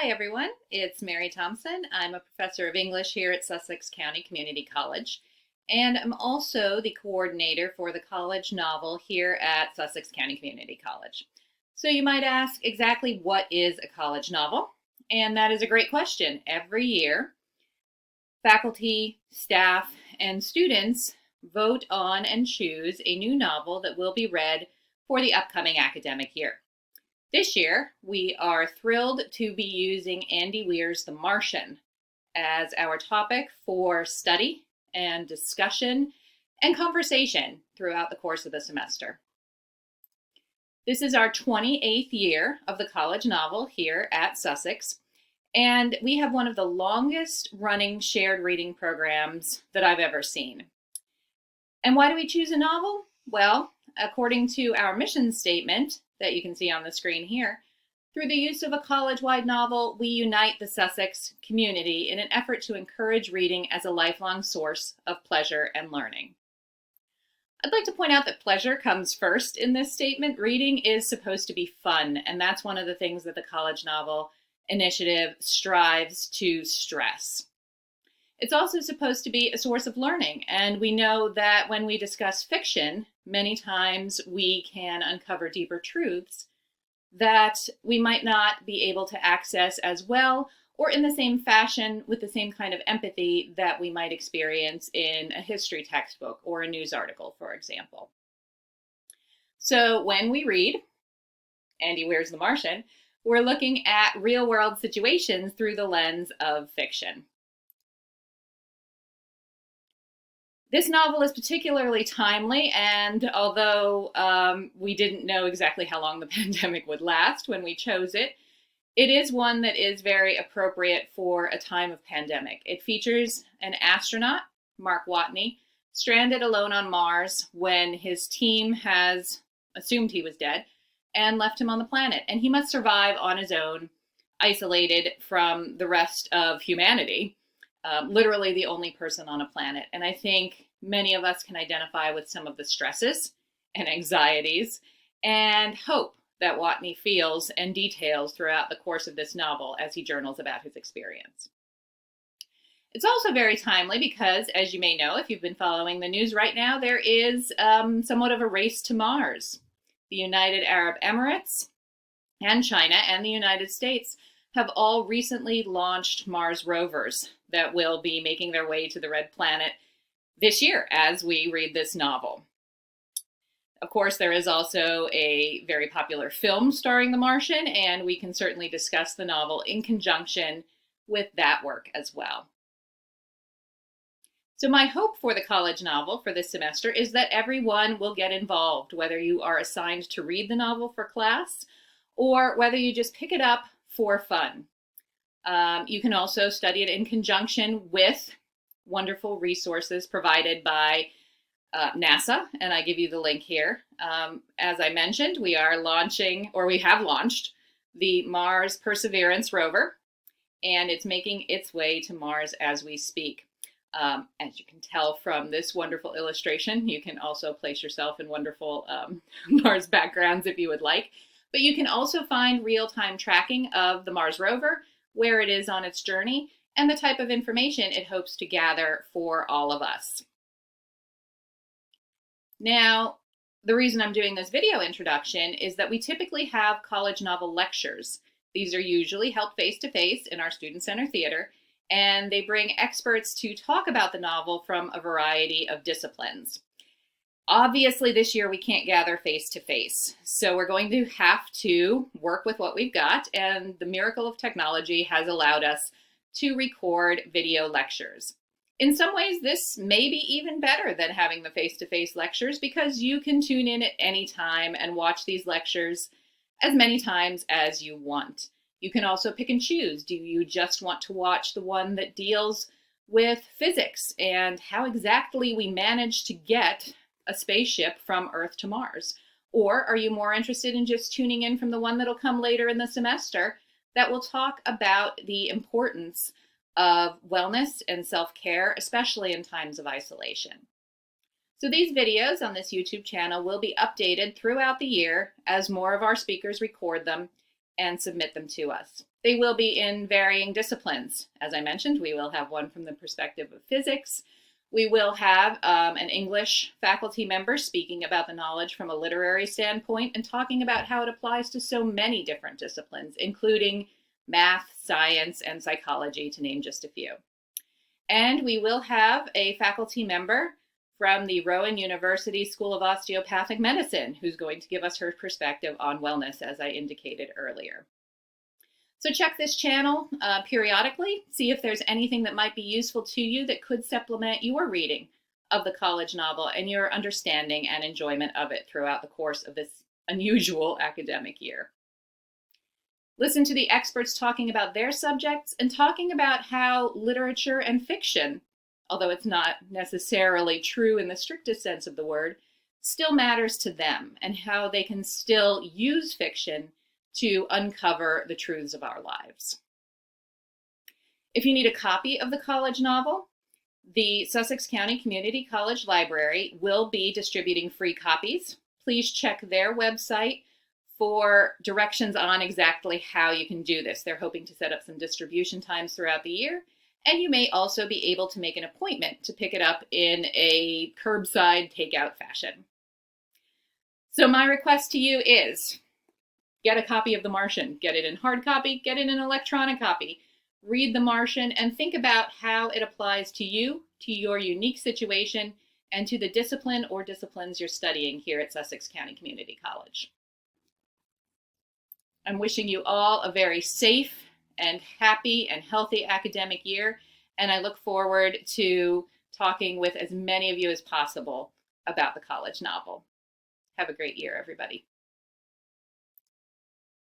Hi everyone, it's Mary Thompson. I'm a professor of English here at Sussex County Community College, and I'm also the coordinator for the college novel here at Sussex County Community College. So you might ask, exactly what is a college novel? And that is a great question. Every year, faculty, staff, and students vote on and choose a new novel that will be read for the upcoming academic year. This year, we are thrilled to be using Andy Weir's The Martian as our topic for study and discussion and conversation throughout the course of the semester. This is our 28th year of the college novel here at Sussex, and we have one of the longest running shared reading programs that I've ever seen. And why do we choose a novel? Well, according to our mission statement that you can see on the screen here, through the use of a college-wide novel, we unite the Sussex community in an effort to encourage reading as a lifelong source of pleasure and learning. I'd like to point out that pleasure comes first in this statement. Reading is supposed to be fun, and that's one of the things that the College Novel Initiative strives to stress. It's also supposed to be a source of learning, and we know that when we discuss fiction, many times we can uncover deeper truths that we might not be able to access as well or in the same fashion with the same kind of empathy that we might experience in a history textbook or a news article, for example. So when we read Andy Weir's The Martian, we're looking at real-world situations through the lens of fiction. This novel is particularly timely, and although we didn't know exactly how long the pandemic would last when we chose it, it is one that is very appropriate for a time of pandemic. It features an astronaut, Mark Watney, stranded alone on Mars when his team has assumed he was dead and left him on the planet. And he must survive on his own, isolated from the rest of humanity. Literally the only person on a planet. And I think many of us can identify with some of the stresses and anxieties and hope that Watney feels and details throughout the course of this novel as he journals about his experience. It's also very timely because, as you may know, if you've been following the news right now, there is somewhat of a race to Mars. The United Arab Emirates and China and the United States have all recently launched Mars rovers that will be making their way to the Red Planet this year as we read this novel. Of course, there is also a very popular film starring the Martian, and we can certainly discuss the novel in conjunction with that work as well. So my hope for the college novel for this semester is that everyone will get involved, whether you are assigned to read the novel for class or whether you just pick it up for fun. You can also study it in conjunction with wonderful resources provided by NASA, and I give you the link here. As I mentioned, we have launched the Mars Perseverance rover, and it's making its way to Mars as we speak. As you can tell from this wonderful illustration, you can also place yourself in wonderful Mars backgrounds if you would like. But you can also find real-time tracking of the Mars rover, where it is on its journey, and the type of information it hopes to gather for all of us. Now, the reason I'm doing this video introduction is that we typically have college novel lectures. These are usually held face-to-face in our Student Center Theater, and they bring experts to talk about the novel from a variety of disciplines. Obviously, this year we can't gather face-to-face, so we're going to have to work with what we've got, and the miracle of technology has allowed us to record video lectures. In some ways, this may be even better than having the face-to-face lectures because you can tune in at any time and watch these lectures as many times as you want. You can also pick and choose. Do you just want to watch the one that deals with physics and how exactly we manage to get a spaceship from Earth to Mars? Or are you more interested in just tuning in from the one that'll come later in the semester that will talk about the importance of wellness and self-care, especially in times of isolation? So these videos on this YouTube channel will be updated throughout the year as more of our speakers record them, and submit them to us. They will be in varying disciplines. As I mentioned, we will have one from the perspective of physics. We will have an English faculty member speaking about the knowledge from a literary standpoint and talking about how it applies to so many different disciplines, including math, science, and psychology, to name just a few. And we will have a faculty member from the Rowan University School of Osteopathic Medicine who's going to give us her perspective on wellness, as I indicated earlier. So check this channel periodically, see if there's anything that might be useful to you that could supplement your reading of the college novel and your understanding and enjoyment of it throughout the course of this unusual academic year. Listen to the experts talking about their subjects and talking about how literature and fiction, although it's not necessarily true in the strictest sense of the word, still matters to them and how they can still use fiction to uncover the truths of our lives. If you need a copy of the college novel, the Sussex County Community College Library will be distributing free copies. Please check their website for directions on exactly how you can do this. They're hoping to set up some distribution times throughout the year, and you may also be able to make an appointment to pick it up in a curbside takeout fashion. So my request to you is, get a copy of The Martian. Get it in hard copy, get it in electronic copy. Read The Martian and think about how it applies to you, to your unique situation, and to the discipline or disciplines you're studying here at Sussex County Community College. I'm wishing you all a very safe and happy and healthy academic year, and I look forward to talking with as many of you as possible about the college novel. Have a great year, everybody.